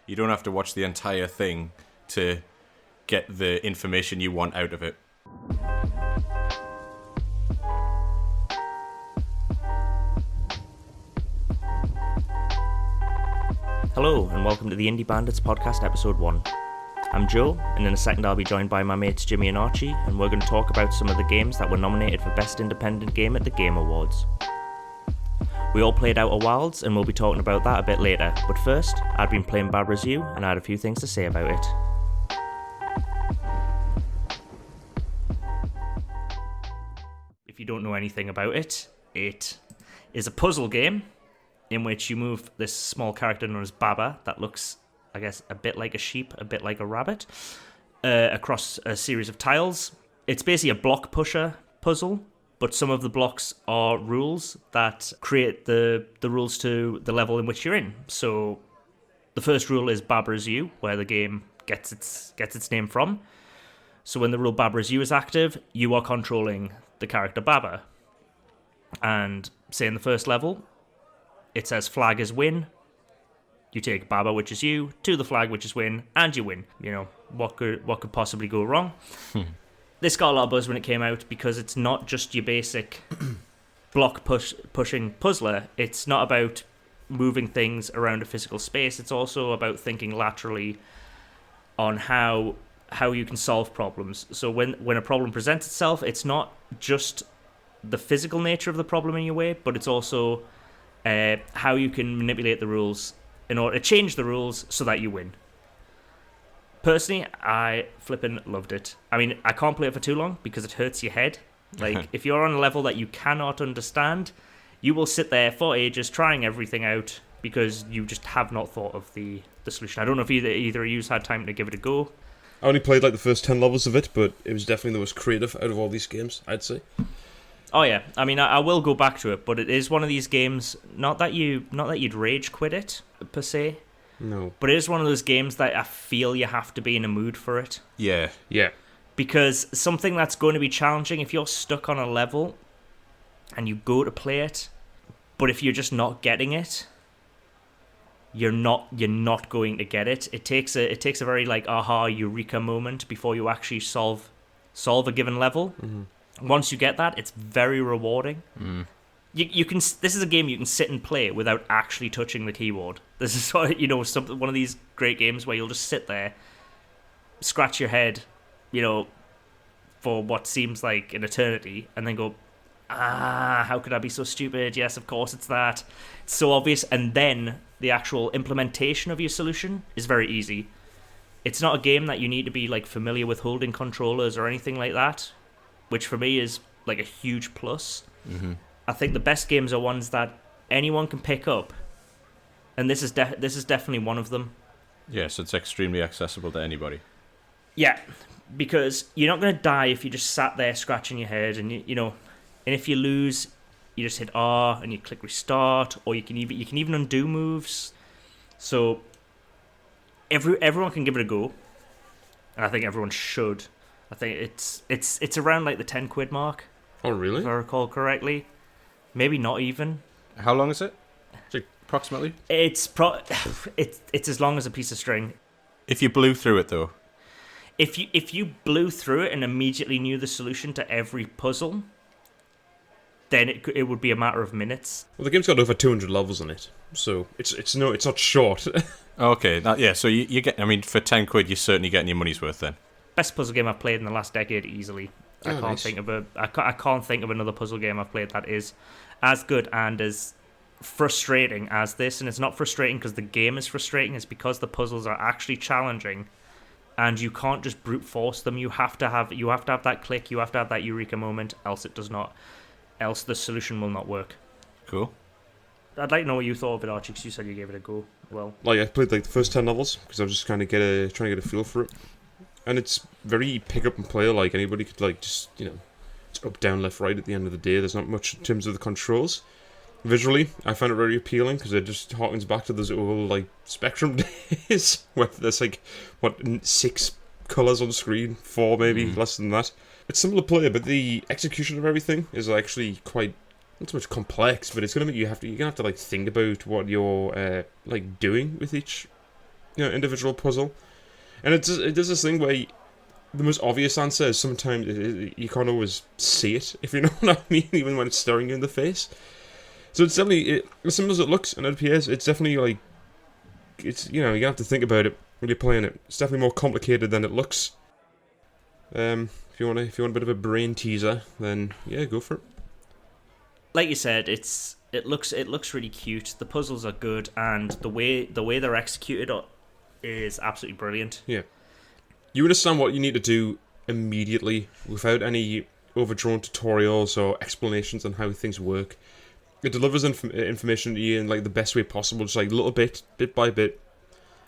You don't have to watch the entire thing to get the information you want out of it. Hello, and welcome to the Indie Bandits Podcast, Episode 1. I'm Joe, and in a second I'll be joined by my mates Jimmy and Archie, and we're going to talk about some of the games that were nominated for Best Independent Game at the Game Awards. We all played Outer Wilds, and we'll be talking about that a bit later, but first, I'd been playing Bad Review, and I had a few things to say about it. If you don't know anything about it, it is a puzzle game in which you move this small character known as Baba that looks, I guess, a bit like a sheep, a bit like a rabbit, across a series of tiles. It's basically a block pusher puzzle, but some of the blocks are rules that create the rules to the level in which you're in. So the first rule is Baba is you, where the game gets its name from. So when the rule Baba is you is active, you are controlling the character Baba. And say in the first level, it says flag is win. You take Baba, which is you, to the flag, which is win, and you win. You know, what could possibly go wrong? This got a lot of buzz when it came out because it's not just your basic block pushing puzzler. It's not about moving things around a physical space. It's also about thinking laterally on how you can solve problems. So when a problem presents itself, it's not just the physical nature of the problem in your way, but it's also how you can manipulate the rules in order to change the rules so that you win. Personally, I flippin' loved it. I mean, I can't play it for too long because it hurts your head. Like, if you're on a level that you cannot understand, you will sit there for ages trying everything out because you just have not thought of the solution. I don't know if either of you had time to give it a go. I only played like the first 10 levels of it, but it was definitely the most creative out of all these games, I'd say. Oh yeah, I mean, I will go back to it, but it is one of these games. Not that you'd rage quit it per se. No. But it is one of those games that I feel you have to be in a mood for it. Yeah. Because something that's going to be challenging, if you're stuck on a level and you go to play it, but if you're just not getting it, you're not going to get it. It takes a very like aha eureka moment before you actually solve a given level. Mm-hmm. Once you get that, it's very rewarding. You can. This is a game you can sit and play without actually touching the keyboard. This is one of these great games where you'll just sit there, scratch your head, for what seems like an eternity, and then go, how could I be so stupid? Yes, of course it's that. It's so obvious. And then the actual implementation of your solution is very easy. It's not a game that you need to be like familiar with holding controllers or anything like that, which for me is like a huge plus. Mm-hmm. I think the best games are ones that anyone can pick up, and this is definitely one of them. Yeah, so it's extremely accessible to anybody. Yeah, because you're not going to die if you just sat there scratching your head, and and if you lose, you just hit R and you click restart, or you can even undo moves. So everyone can give it a go, and I think everyone should. I think it's around like the £10 mark. Oh, really? If I recall correctly. Maybe not even. How long is it? Approximately? It's as long as a piece of string. If you blew through it, though. If you blew through it and immediately knew the solution to every puzzle, then it would be a matter of minutes. Well, the game's got over 200 levels on it, so it's not short. Okay, yeah. So you get. I mean, for £10, you're certainly getting your money's worth then. Best puzzle game I've played in the last decade, easily. I can't think of another puzzle game I've played that is as good and as frustrating as this. And it's not frustrating because the game is frustrating; it's because the puzzles are actually challenging, and you can't just brute force them. You have to have that click. You have to have that eureka moment. Else it does not. Else the solution will not work. Cool. I'd like to know what you thought of it, Archie, because you said you gave it a go. Well, like I played like the first 10 levels because I was just trying to get a feel for it. And it's very pick up and play, like anybody could like just, it's up, down, left, right at the end of the day. There's not much in terms of the controls. Visually, I found it very appealing because it just harkens back to those old like Spectrum days where there's like, 6 colours on screen, 4 maybe, less than that. It's simple to play, but the execution of everything is actually quite, not so much complex, but it's going to make you're going to have to like think about what you're like doing with each individual puzzle. And it does this thing where the most obvious answer is sometimes you can't always see it, if you know what I mean, even when it's staring you in the face. So it's definitely, as simple as it looks and it appears, it's definitely like, it's, you have to think about it when you're playing it. It's definitely more complicated than it looks. If you want a bit of a brain teaser, then yeah, go for it. Like you said, it looks really cute. The puzzles are good, and the way they're executed is absolutely brilliant. Yeah, you understand what you need to do immediately without any overdrawn tutorials or explanations on how things work. It delivers information to you in like the best way possible, just like a little bit by bit.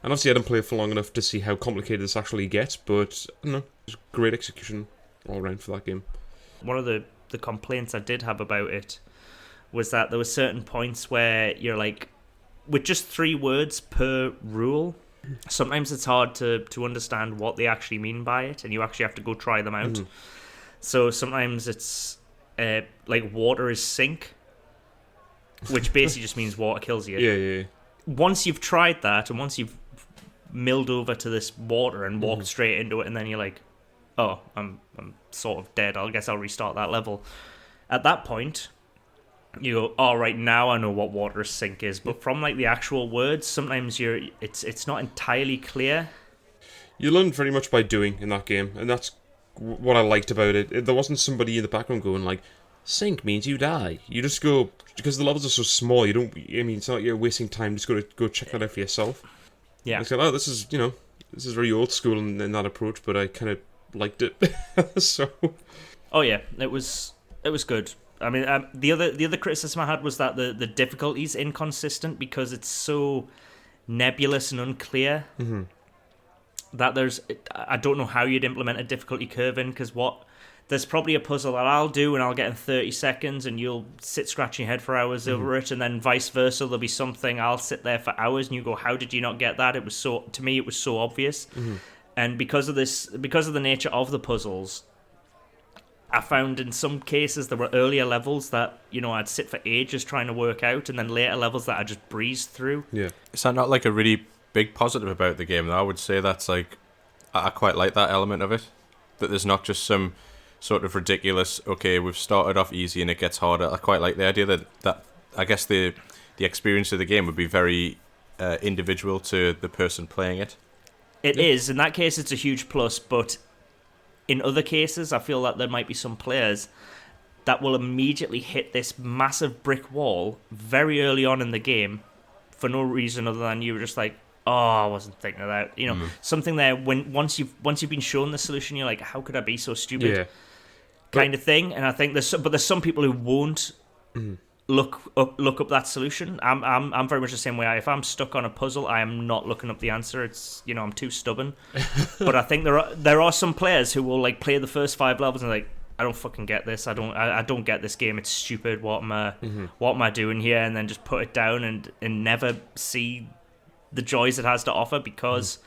And obviously I didn't play it for long enough to see how complicated this actually gets, but I don't know, it's great execution all around for that game. One of the complaints I did have about it was that there were certain points where you're like, with just 3 words per rule, sometimes it's hard to understand what they actually mean by it, and you actually have to go try them out. So sometimes it's like water is sink, which basically just means water kills you. Yeah. Once you've tried that, and once you've milled over to this water and walked straight into it, and then you're like, oh, I'm sort of dead. I guess I'll restart that level. At that point, you go, all right, now I know what water sink is. But from like the actual words, sometimes it's not entirely clear. You learn very much by doing in that game, and that's what I liked about it. There wasn't somebody in the background going like, sink means you die. You just go, because the levels are so small, it's not like you're wasting time, just go check that out for yourself. Yeah. It's like, oh, this is very old school in that approach, but I kind of liked it. So. Oh yeah, it was good. I mean, the other criticism I had was that the difficulty's inconsistent because it's so nebulous and unclear. That I don't know how you'd implement a difficulty curve in, because there's probably a puzzle that I'll do and I'll get in 30 seconds and you'll sit scratching your head for hours over it, and then vice versa, there'll be something I'll sit there for hours and you go, how did you not get that? To me it was so obvious. And because of the nature of the puzzles, I found in some cases there were earlier levels that, I'd sit for ages trying to work out, and then later levels that I just breezed through. Yeah. Is that not like a really big positive about the game, though? I would say that's like, I quite like that element of it, that there's not just some sort of ridiculous, okay, we've started off easy and it gets harder. I quite like the idea that I guess the experience of the game would be very individual to the person playing it. It is. In that case, it's a huge plus, but in other cases, I feel that there might be some players that will immediately hit this massive brick wall very early on in the game for no reason other than you were just like, oh, I wasn't thinking of that. Something there, once you've been shown the solution, you're like, how could I be so stupid? Yeah. Kind of thing. And I think there's some people who won't look up that solution. I'm very much the same way. If I'm stuck on a puzzle, I am not looking up the answer. It's I'm too stubborn. But I think there are some players who will like play the first 5 levels and like, I don't fucking get this. I don't get this game. It's stupid. What am I doing here? And then just put it down and never see the joys it has to offer, because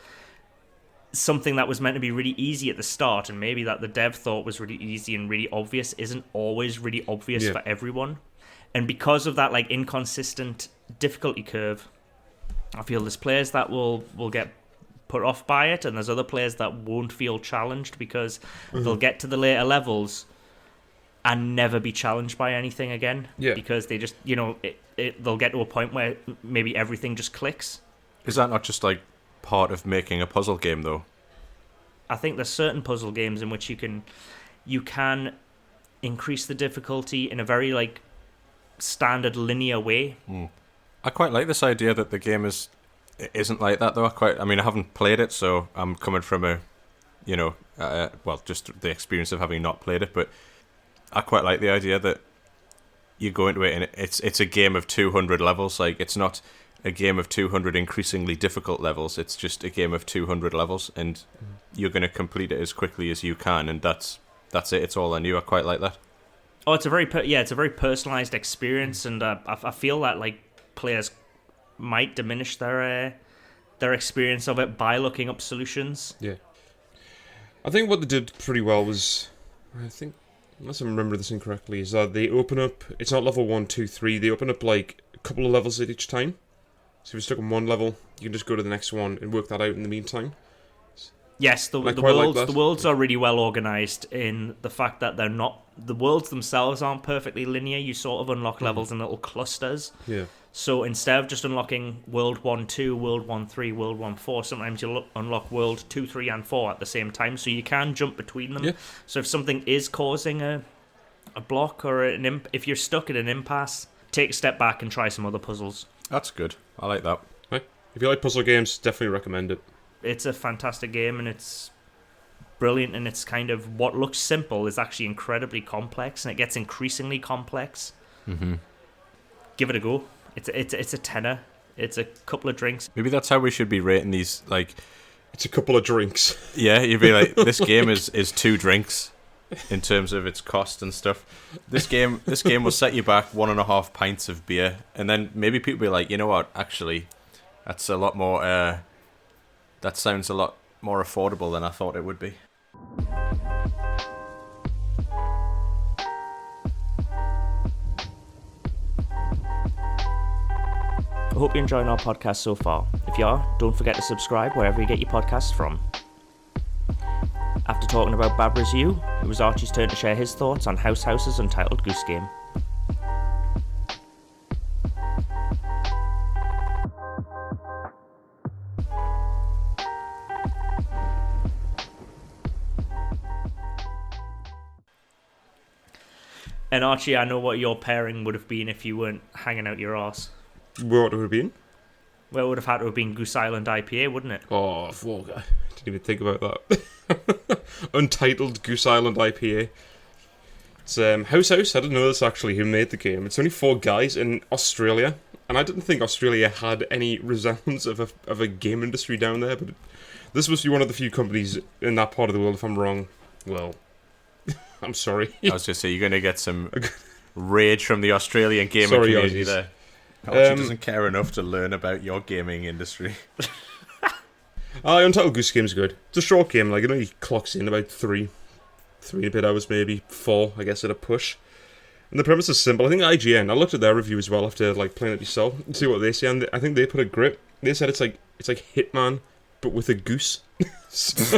something that was meant to be really easy at the start, and maybe that the dev thought was really easy and really obvious, isn't always really obvious for everyone. And because of that like inconsistent difficulty curve, I feel there's players that will get put off by it, and there's other players that won't feel challenged because they'll get to the later levels and never be challenged by anything again. Yeah. Because they just, they'll get to a point where maybe everything just clicks. Is that not just like part of making a puzzle game, though? I think there's certain puzzle games in which you can increase the difficulty in a very like standard linear way. I quite like this idea that the game isn't like that, though. I haven't played it, so I'm coming from a, just the experience of having not played it, but I quite like the idea that you go into it and it's a game of 200 levels. Like, it's not a game of 200 increasingly difficult levels. It's just a game of 200 levels, and you're going to complete it as quickly as you can, and that's it. It's all on you. I quite like that. Oh, it's a very personalized experience, and I feel that like players might diminish their experience of it by looking up solutions. Yeah, I think what they did pretty well was, unless I remember this incorrectly, is that they open up. It's not level 1, 2, 3. They open up like a couple of levels at each time. So if you're stuck on one level, you can just go to the next one and work that out in the meantime. Yes, the worlds are really well organized in the fact that they're not, the worlds themselves aren't perfectly linear. You sort of unlock levels in little clusters. Yeah. So instead of just unlocking World 1, 2, World 1, 3, World 1, 4, sometimes you'll unlock World 2, 3, and 4 at the same time, so you can jump between them. Yeah. So if something is causing a block or if you're stuck at an impasse, take a step back and try some other puzzles. That's good. I like that. Right. If you like puzzle games, definitely recommend it. It's a fantastic game, and it's brilliant, and it's kind of what looks simple is actually incredibly complex, and it gets increasingly complex. Mm-hmm. Give it a go. It's a tenner. It's a couple of drinks. Maybe that's how we should be rating these. Like, it's a couple of drinks. Yeah, you'd be like, this game is 2 drinks in terms of its cost and stuff. This game will set you back 1.5 pints of beer, and then maybe people be like, you know what? Actually, that's a lot more. That sounds a lot more affordable than I thought it would be. I hope you're enjoying our podcast so far. If you are, don't forget to subscribe wherever you get your podcasts from. After talking about Babra's U, it was Archie's turn to share his thoughts on House House's Untitled Goose game. And Archie, I know what your pairing would have been if you weren't hanging out your arse. What would it have been? Well, it would have had to have been Goose Island IPA, wouldn't it? Oh, fuck. I didn't even think about that. Untitled Goose Island IPA. It's House. I didn't know this actually who made the game. It's only 4 guys in Australia, and I didn't think Australia had any resemblance of a game industry down there, but this must be one of the few companies in that part of the world. If I'm wrong, well, I'm sorry. I was just saying, you're going to get some rage from the Australian gaming community Aussies. there. Archie doesn't care enough to learn about your gaming industry. Untitled Goose game's good. It's a short game, like it only clocks in about 3 and a bit hours, maybe 4, I guess, at a push. And the premise is simple. I think IGN, I looked at their review as well after like playing it yourself and see what they say, and I think they put a grip. They said it's like Hitman, but with a goose. So,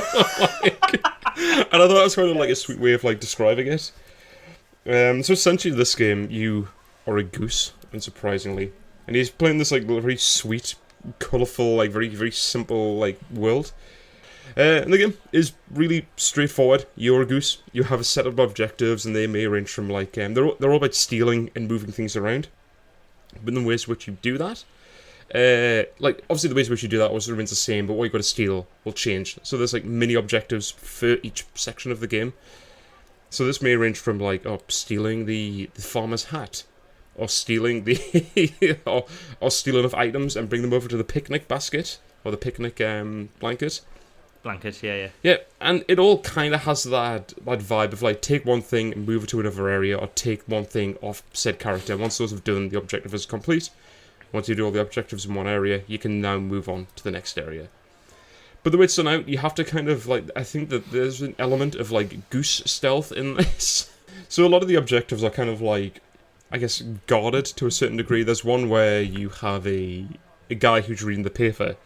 like, and I thought that was kind of like a sweet way of like describing it. So essentially, this game, you are a goose, unsurprisingly, and he's playing this like very sweet, colourful, like very very simple like world. And the game is really straightforward. You're a goose. You have a set of objectives, and they may range from like they're all about stealing and moving things around. But the ways in which you do that, like obviously the ways in which you do that also remains the same, but what you got to steal will change. So there's like mini objectives for each section of the game. So this may range from like stealing the farmer's hat, or stealing the or steal enough items and bring them over to the picnic basket or the picnic blanket. Yeah, and it all kind of has that vibe of like take one thing and move it to another area, or take one thing off said character. Once those have done, the objective is complete. Once you do all the objectives in one area, you can now move on to the next area. But the way it's done out, you have to kind of like, I think that there's an element of like goose stealth in this. So a lot of the objectives are kind of like, I guess, guarded to a certain degree. There's one where you have a guy who's reading the paper,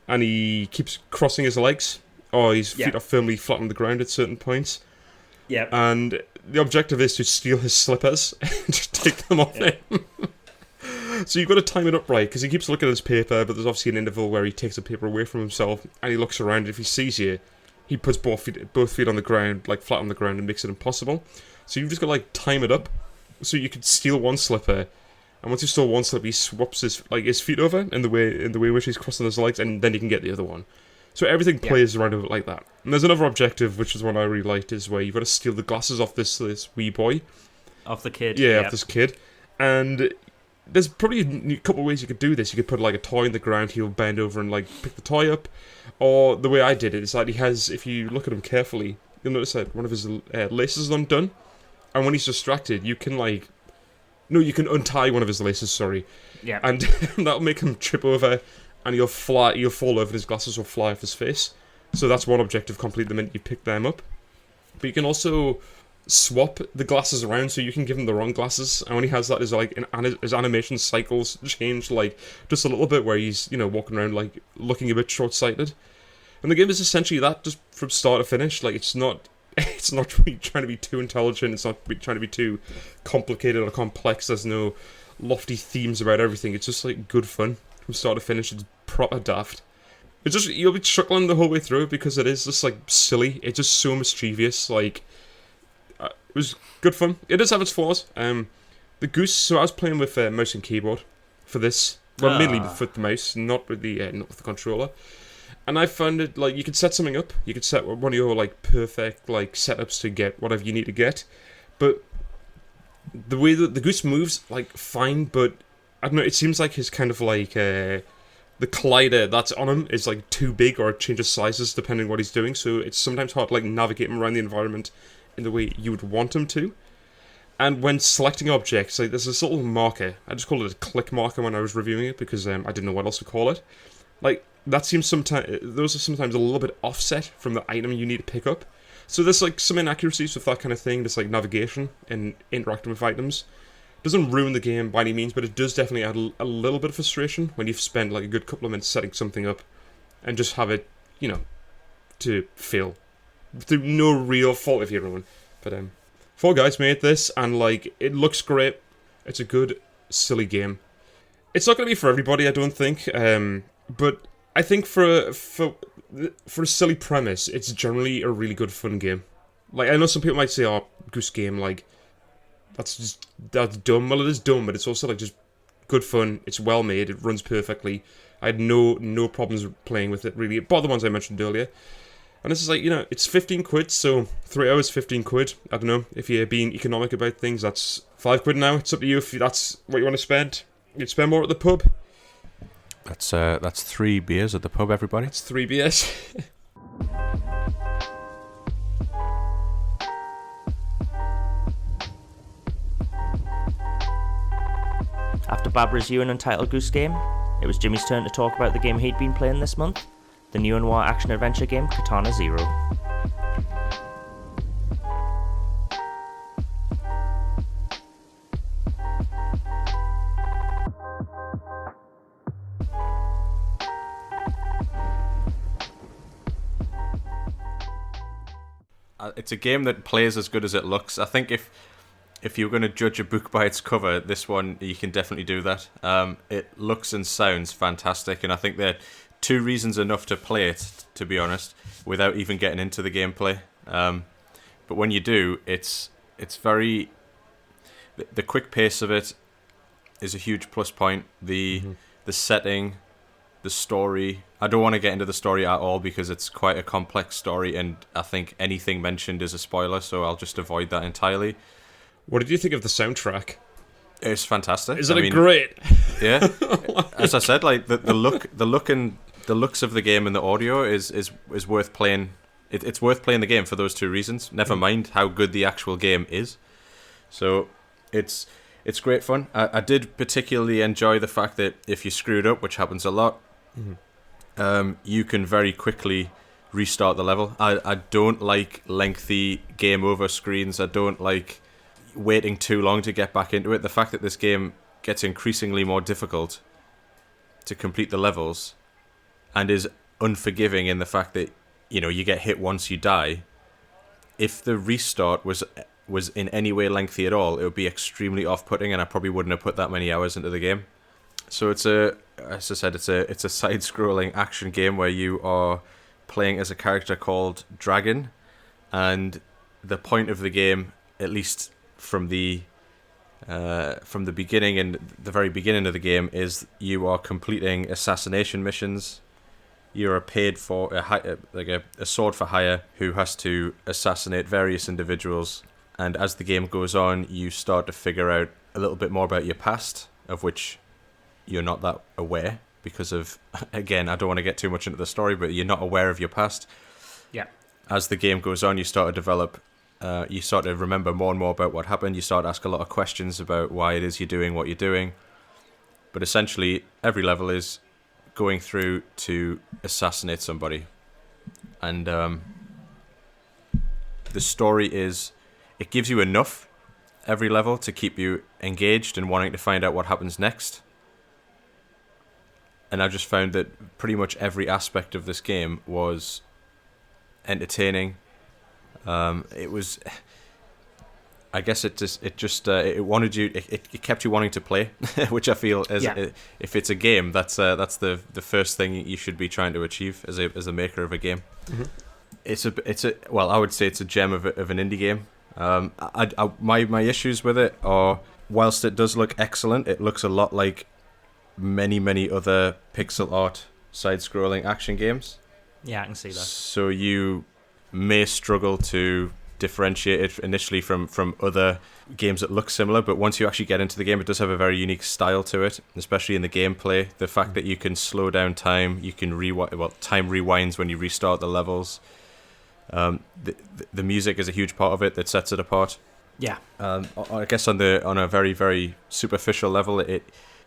and he keeps crossing his legs, or his feet are firmly flat on the ground at certain points. Yeah. And the objective is to steal his slippers and just take them off him. So you've got to time it up right, because he keeps looking at his paper, but there's obviously an interval where he takes the paper away from himself, and he looks around, and if he sees you, he puts both feet on the ground, like flat on the ground, and makes it impossible. So you've just got to like time it up, so you could steal one slipper, and once you steal one slipper, he swaps his feet over in the way in which he's crossing his legs, and then you can get the other one. So everything plays around it like that. And there's another objective, which is one I really liked, is where you've got to steal the glasses off this wee boy. Off the kid. Yeah, off this kid. And there's probably a couple of ways you could do this. You could put like a toy on the ground, he'll bend over and like pick the toy up. Or the way I did it is that he has, if you look at him carefully, you'll notice that one of his laces is undone. And when he's distracted, you can untie one of his laces, sorry. Yeah. And that'll make him trip over, and he'll fall over, and his glasses will fly off his face. So that's one objective complete the minute you pick them up. But you can also swap the glasses around so you can give him the wrong glasses, and when he has that, his animation cycles change like just a little bit, where he's walking around like looking a bit short-sighted. And the game is essentially that, just from start to finish. Like it's not really trying to be too intelligent. It's not trying to be too complicated or complex. There's no lofty themes about everything. It's just like good fun from start to finish. It's proper daft. It's just, you'll be chuckling the whole way through because it is just like silly. It's just so mischievous. Like it was good fun. It does have its flaws. The Goose. So I was playing with mouse and keyboard for this. Well, mainly with the mouse, not with the controller. And I found it like you could set something up. You could set one of your like perfect like setups to get whatever you need to get. But the way that the Goose moves, like fine, but I don't know. It seems like his kind of like the collider that's on him is like too big, or it changes sizes depending on what he's doing. So it's sometimes hard to like navigate him around the environment in the way you would want him to. And when selecting objects, like there's this little marker. I just called it a click marker when I was reviewing it because I didn't know what else to call it. Like that seems sometimes those are sometimes a little bit offset from the item you need to pick up. So there's like some inaccuracies with that kind of thing. Just like navigation and interacting with items. Doesn't ruin the game by any means, but it does definitely add a little bit of frustration when you've spent like a good couple of minutes setting something up and just have it, to fail through no real fault of your own. But four guys made this, and like it looks great. It's a good, silly game. It's not going to be for everybody, I don't think. But I think for a silly premise, it's generally a really good fun game. Like I know some people might say, "Oh, Goose Game, like that's dumb." Well, it is dumb, but it's also like just good fun. It's well made. It runs perfectly. I had no problems playing with it really. But the ones I mentioned earlier. And this is like, it's 15 quid, so 3 hours, 15 quid. I don't know, if you're being economic about things, that's 5 quid now. It's up to you if that's what you want to spend. You'd spend more at the pub. That's 3 beers at the pub, everybody. It's 3 beers. After Bab reviewing Untitled Goose Game, it was Jimmy's turn to talk about the game he'd been playing this month, the neo-noir action-adventure game Katana Zero. It's a game that plays as good as it looks. I think if you're going to judge a book by its cover, this one, you can definitely do that. It looks and sounds fantastic, and I think that 2 reasons enough to play it, to be honest, without even getting into the gameplay. But when you do, it's very... The quick pace of it is a huge plus point. The setting, the story... I don't want to get into the story at all because it's quite a complex story, and I think anything mentioned is a spoiler, so I'll just avoid that entirely. What did you think of the soundtrack? It's fantastic. Isn't it great? Yeah. As I said, like the look and the looks of the game and the audio is worth playing. It's worth playing the game for those 2 reasons. Never mind how good the actual game is. So it's great fun. I did particularly enjoy the fact that if you screwed up, which happens a lot, you can very quickly restart the level. I don't like lengthy game over screens. I don't like waiting too long to get back into it. The fact that this game gets increasingly more difficult to complete the levels and is unforgiving in the fact that you get hit once you die. If the restart was in any way lengthy at all, it would be extremely off-putting, and I probably wouldn't have put that many hours into the game. So as I said, it's a side-scrolling action game where you are playing as a character called Dragon, and the point of the game, at least from the beginning and the very beginning of the game, is you are completing assassination missions. You are paid for a sword for hire who has to assassinate various individuals, and as the game goes on, you start to figure out a little bit more about your past, of which you're not that aware because of, again, I don't want to get too much into the story, but you're not aware of your past. Yeah. As the game goes on, you start to develop. You start to remember more and more about what happened. You start to ask a lot of questions about why it is you're doing what you're doing. But essentially, every level is going through to assassinate somebody. And the story is it gives you enough every level to keep you engaged and wanting to find out what happens next. And I just found that pretty much every aspect of this game was entertaining. It was, I guess it wanted you. It kept you wanting to play, which I feel if it's a game, that's the first thing you should be trying to achieve as a maker of a game. Mm-hmm. I would say it's a gem of an indie game. My issues with it are, whilst it does look excellent, it looks a lot like many other pixel art side-scrolling action games. Yeah, I can see that. So you may struggle to differentiate it initially from other games that look similar, but once you actually get into the game, it does have a very unique style to it, especially in the gameplay. The fact that you can slow down time, you can time rewinds when you restart the levels. The music is a huge part of it that sets it apart. Yeah. I guess on a very, very superficial level,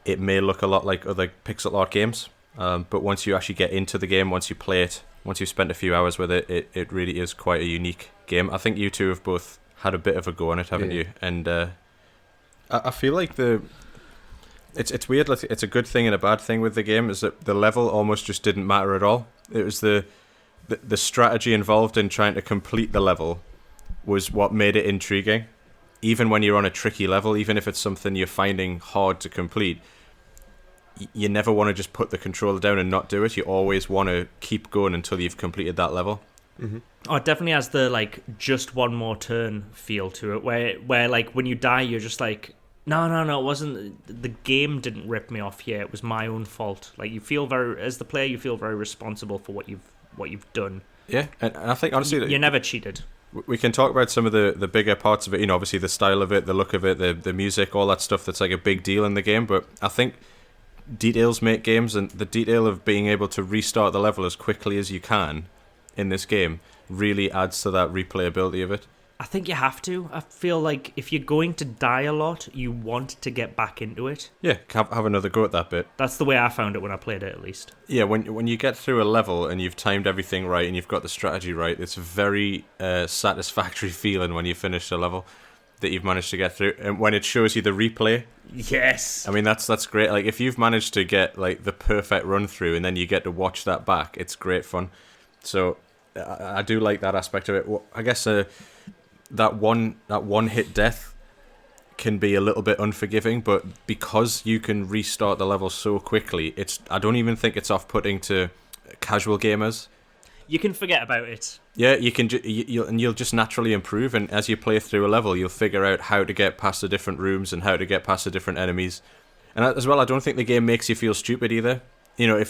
it may look a lot like other pixel art games, but once you actually get into the game, once you play it, once you've spent a few hours with it, it really is quite a unique game. I think you two have both had a bit of a go on it, haven't you? And I feel like it's weird. Like, it's a good thing and a bad thing with the game is that the level almost just didn't matter at all. It was the strategy involved in trying to complete the level was what made it intriguing. Even when you're on a tricky level, even if it's something you're finding hard to complete, you never want to just put the controller down and not do it. You always want to keep going until you've completed that level. Mm-hmm. Oh, it definitely has the just one more turn feel to it, where when you die, you're just like, no, it wasn't. The game didn't rip me off here. It was my own fault. Like, you feel as the player, you feel very responsible for what you've done. Yeah, and I think honestly, you're never cheated. We can talk about some of the bigger parts of it. Obviously the style of it, the look of it, the music, all that stuff that's like a big deal in the game. But I think details make games, and the detail of being able to restart the level as quickly as you can in this game really adds to that replayability of it. I think you have to. I feel like if you're going to die a lot, you want to get back into it. Yeah, have another go at that bit. That's the way I found it when I played it, at least. Yeah, when you get through a level and you've timed everything right and you've got the strategy right, it's a very satisfactory feeling when you finish a level that you've managed to get through. And when it shows you the replay... Yes! I mean, that's great. Like, if you've managed to get the perfect run through and then you get to watch that back, it's great fun. So I do like that aspect of it. Well, I guess... That one hit death can be a little bit unforgiving, but because you can restart the level so quickly, I don't even think it's off-putting to casual gamers. You can forget about it. Yeah, you can. You'll just naturally improve, and as you play through a level, you'll figure out how to get past the different rooms and how to get past the different enemies. And as well, I don't think the game makes you feel stupid either. Even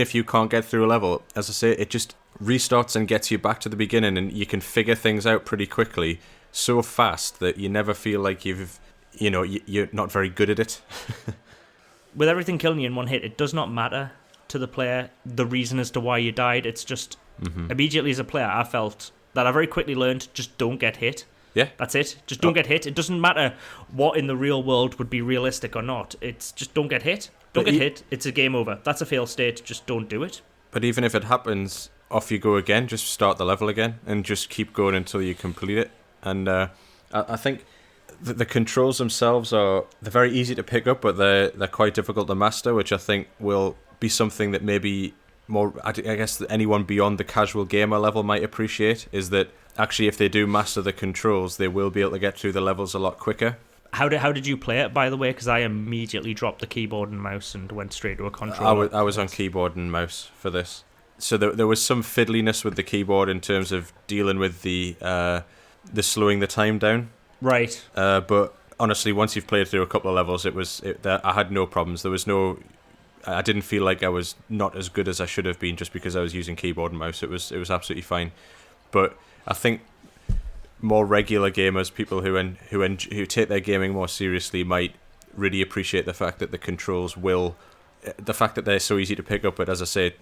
if you can't get through a level, as I say, it just restarts and gets you back to the beginning, and you can figure things out pretty quickly, so fast that you never feel like you're not very good at it. With everything killing you in one hit, it does not matter to the player the reason as to why you died. It's just immediately as a player, I felt that I very quickly learned just don't get hit. Yeah, that's it. Just don't get hit. It doesn't matter what in the real world would be realistic or not. It's just don't get hit. Don't get hit. It's a game over. That's a fail state. Just don't do it. But even if it happens, off you go again. Just start the level again and just keep going until you complete it. And I think the controls themselves they're very easy to pick up, but they're quite difficult to master, which I think will be something that maybe more, I guess, that anyone beyond the casual gamer level might appreciate, is that actually if they do master the controls, they will be able to get through the levels a lot quicker. How did you play it, by the way? Because I immediately dropped the keyboard and mouse and went straight to a controller. I was on keyboard and mouse for this. So there was some fiddliness with the keyboard in terms of dealing with the slowing the time down. Right. But honestly, once you've played through a couple of levels, I had no problems. I didn't feel like I was not as good as I should have been just because I was using keyboard and mouse. It was absolutely fine. But I think more regular gamers, people who take their gaming more seriously, might really appreciate the fact that the fact that they're so easy to pick up. But as I say,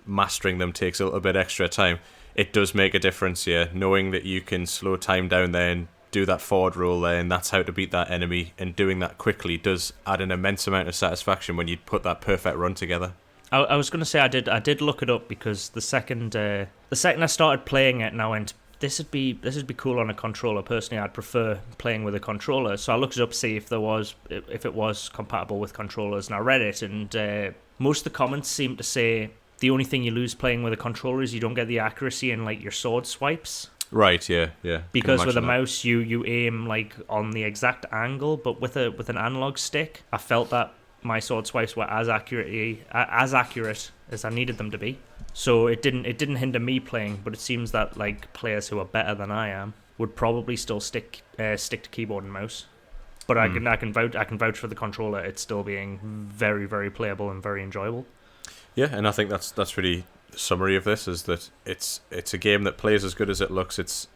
mastering them takes a little bit extra time. It does make a difference here, knowing that you can slow time down there and do that forward roll there, and that's how to beat that enemy. And doing that quickly does add an immense amount of satisfaction when you put that perfect run together. I was going to say I did look it up, because the second I started playing it and I went, this would be cool on a controller. Personally, I'd prefer playing with a controller. So I looked it up to see if it was compatible with controllers, and I read it, and most of the comments seem to say the only thing you lose playing with a controller is you don't get the accuracy in like your sword swipes. Right, yeah. Because with a mouse, you aim like on the exact angle, but with an analog stick, I felt that my sword swipes were as accurate as I needed them to be. So it didn't hinder me playing, but it seems that like players who are better than I am would probably still stick to keyboard and mouse. But I can vouch for the controller. It's still being very, very playable and very enjoyable. Yeah, and I think that's really the summary of this, is that it's a game that plays as good as it looks. It's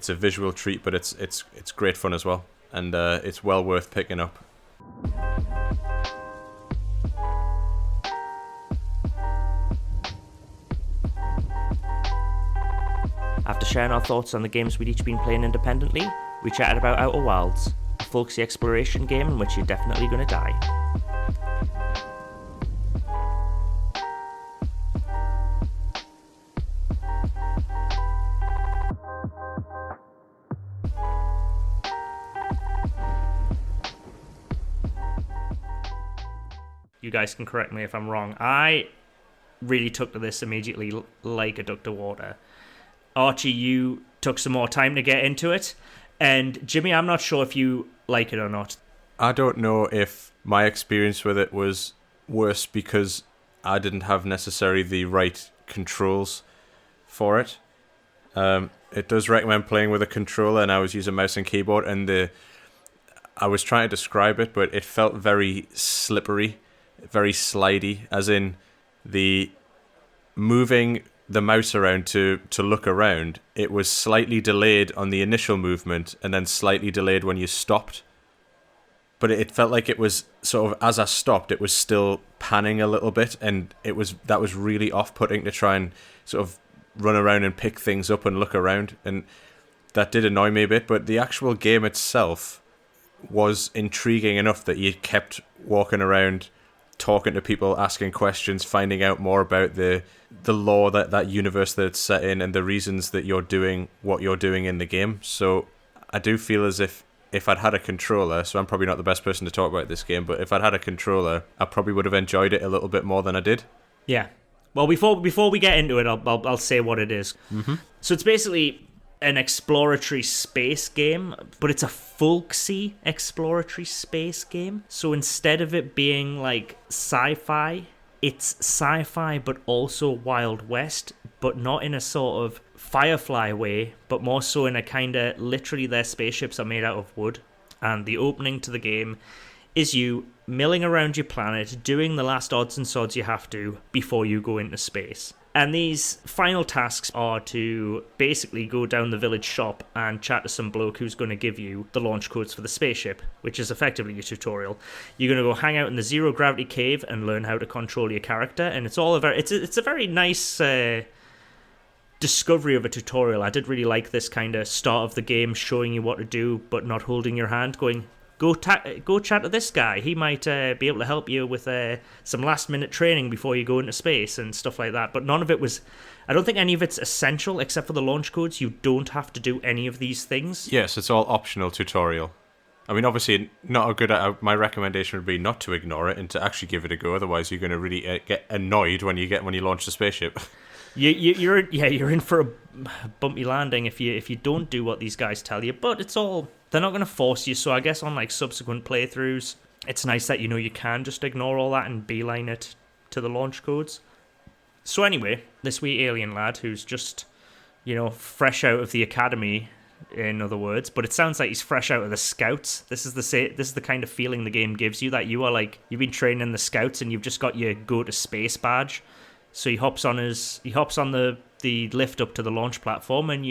a visual treat, but it's great fun as well, and it's well worth picking up. After sharing our thoughts on the games we'd each been playing independently, we chatted about Outer Wilds, a folksy exploration game in which you're definitely going to die. You guys can correct me if I'm wrong. I really took to this immediately like a duck to water. Archie, you took some more time to get into it. And Jimmy, I'm not sure if you like it or not. I don't know if my experience with it was worse because I didn't have necessarily the right controls for it. It does recommend playing with a controller, and I was using mouse and keyboard, and I was trying to describe it, but it felt very slippery, very slidey, as in the moving the mouse around to look around, it was slightly delayed on the initial movement and then slightly delayed when you stopped. But it felt like it was sort of, as I stopped, it was still panning a little bit, and that was really off-putting to try and sort of run around and pick things up and look around, and that did annoy me a bit. But the actual game itself was intriguing enough that you kept walking around, talking to people, asking questions, finding out more about the lore that universe that it's set in, and the reasons that you're doing what you're doing in the game. So I do feel as if I'd had a controller, so I'm probably not the best person to talk about this game, but if I'd had a controller, I probably would have enjoyed it a little bit more than I did. Yeah. Well, before we get into it, I'll say what it is. Mm-hmm. So it's basically an exploratory space game, but it's a folksy exploratory space game. So instead of it being like sci-fi, it's sci-fi but also Wild West, but not in a sort of Firefly way, but more so in a kind of literally their spaceships are made out of wood. And the opening to the game is you milling around your planet, doing the last odds and sods you have to before you go into space. And these final tasks are to basically go down the village shop and chat to some bloke who's going to give you the launch codes for the spaceship, which is effectively your tutorial. You're going to go hang out in the zero gravity cave and learn how to control your character, and it's a very nice discovery of a tutorial. I did really like this kind of start of the game, showing you what to do, but not holding your hand, going, Go chat to this guy. He might be able to help you with some last-minute training before you go into space and stuff like that. But none of it was... I don't think any of it's essential, except for the launch codes. You don't have to do any of these things. Yes, it's all optional tutorial. I mean, obviously, not a good... my recommendation would be not to ignore it and to actually give it a go. Otherwise, you're going to really get annoyed when you launch the spaceship. You're in for a bumpy landing if you don't do what these guys tell you. But it's all... They're not going to force you, so I guess on like subsequent playthroughs, it's nice that you can just ignore all that and beeline it to the launch codes. So anyway, this wee alien lad who's just, fresh out of the academy, in other words, but it sounds like he's fresh out of the scouts. This is the kind of feeling the game gives you, that you are like, you've been training in the scouts and you've just got your go to space badge. So he hops on the lift up to the launch platform, and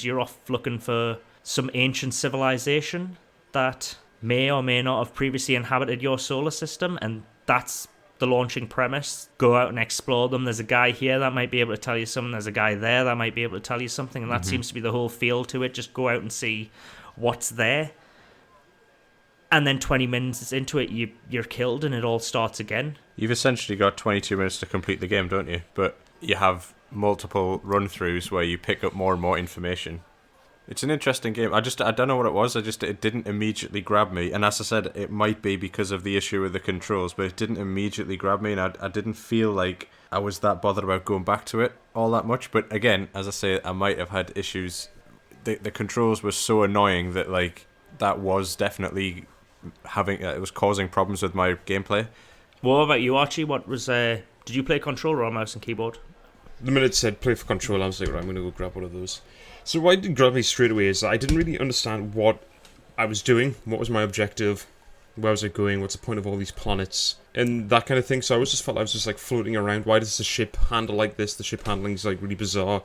you're off looking for some ancient civilization that may or may not have previously inhabited your solar system, and that's the launching premise. Go out and explore them. There's a guy here that might be able to tell you something. There's a guy there that might be able to tell you something, and that seems to be the whole feel to it. Just go out and see what's there. And then 20 minutes into it, you're killed, and it all starts again. You've essentially got 22 minutes to complete the game, don't you? But you have multiple run-throughs where you pick up more and more information. It's an interesting game. I don't know what it was. It didn't immediately grab me. And as I said, it might be because of the issue with the controls, but it didn't immediately grab me, and I didn't feel like I was that bothered about going back to it all that much. But again, as I say, I might have had issues. The controls were so annoying that like that was definitely it was causing problems with my gameplay. What about you, Archie? What was did you play controller or mouse and keyboard? The minute it said play for control, I was like, right, I'm going to go grab one of those. So why it didn't grab me straight away is I didn't really understand what I was doing, what was my objective, where was I going, what's the point of all these planets, and that kind of thing. So I felt I was just like floating around. Why does the ship handle like this? The ship handling is like really bizarre.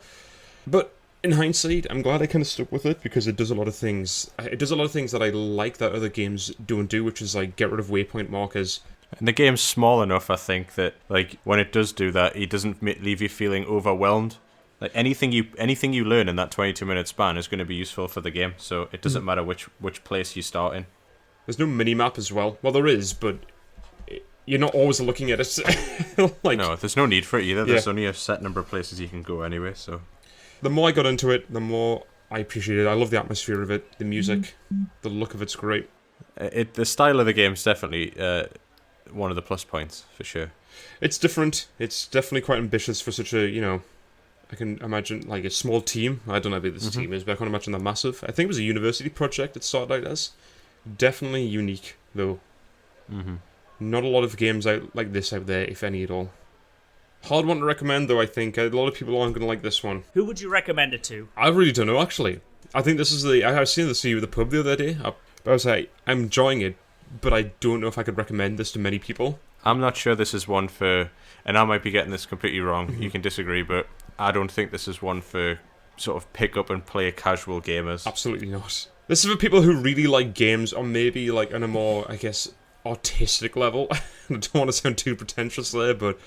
But in hindsight, I'm glad I kind of stuck with it because it does a lot of things. It does a lot of things that I like that other games don't do, which is like get rid of waypoint markers. And the game's small enough, I think, that like when it does do that, it doesn't leave you feeling overwhelmed. Like anything you learn in that 22-minute span is going to be useful for the game, so it doesn't matter which place you start in. There's no mini-map as well. Well, there is, but you're not always looking at it. No, there's no need for it either. There's only a set number of places you can go anyway, so... The more I got into it, the more I appreciated it. I love the atmosphere of it, the music, the look of it's great. The style of the game is definitely one of the plus points, for sure. It's different. It's definitely quite ambitious for such a, I can imagine like a small team. I don't know how big this team is, but I can't imagine they're massive. I think it was a university project it started out as. Definitely unique, though. Mm-hmm. Not a lot of games out like this out there, if any at all. Hard one to recommend, though, I think. A lot of people aren't going to like this one. Who would you recommend it to? I really don't know, actually. I think this is I was seeing this with the pub the other day. I was like, I'm enjoying it, but I don't know if I could recommend this to many people. I'm not sure this is one for... And I might be getting this completely wrong. You can disagree, but I don't think this is one for sort of pick up and play casual gamers. Absolutely not. This is for people who really like games, or maybe like on a more, I guess, artistic level. I don't want to sound too pretentious there, but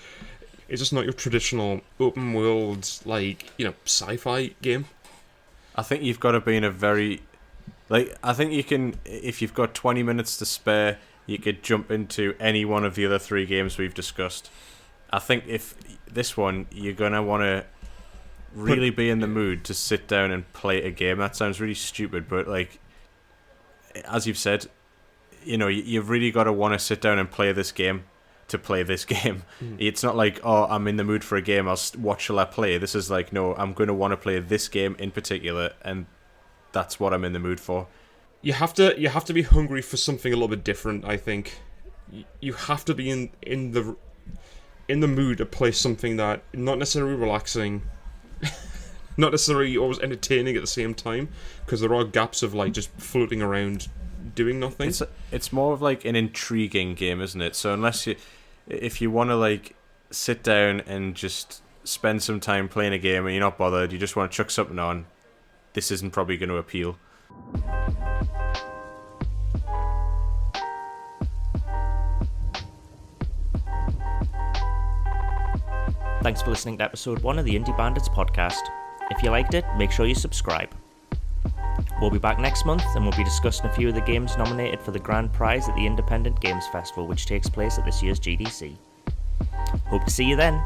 it's just not your traditional open world, like, sci-fi game. I think you've got to be in a very... I think you can... If you've got 20 minutes to spare, you could jump into any one of the other 3 games we've discussed. I think if this one, you're going to want to really be in the mood to sit down and play a game. That sounds really stupid, but as you've said, you've really got to want to sit down and play this game to play this game. It's not like, oh, I'm in the mood for a game, what shall I play? This is like, no, I'm going to want to play this game in particular, and that's what I'm in the mood for. You have to be hungry for something a little bit different, I think. You have to be in the mood to play something that not necessarily relaxing, not necessarily always entertaining at the same time, because there are gaps of like just floating around doing nothing. It's more of like an intriguing game, isn't it? So if you want to like sit down and just spend some time playing a game and you're not bothered, you just want to chuck something on, this isn't probably going to appeal. Thanks for listening to episode 1 of the Indie Bandits Podcast. If you liked it, make sure you subscribe. We'll be back next month, and we'll be discussing a few of the games nominated for the grand prize at the Independent Games Festival, which takes place at this year's GDC. Hope to see you then.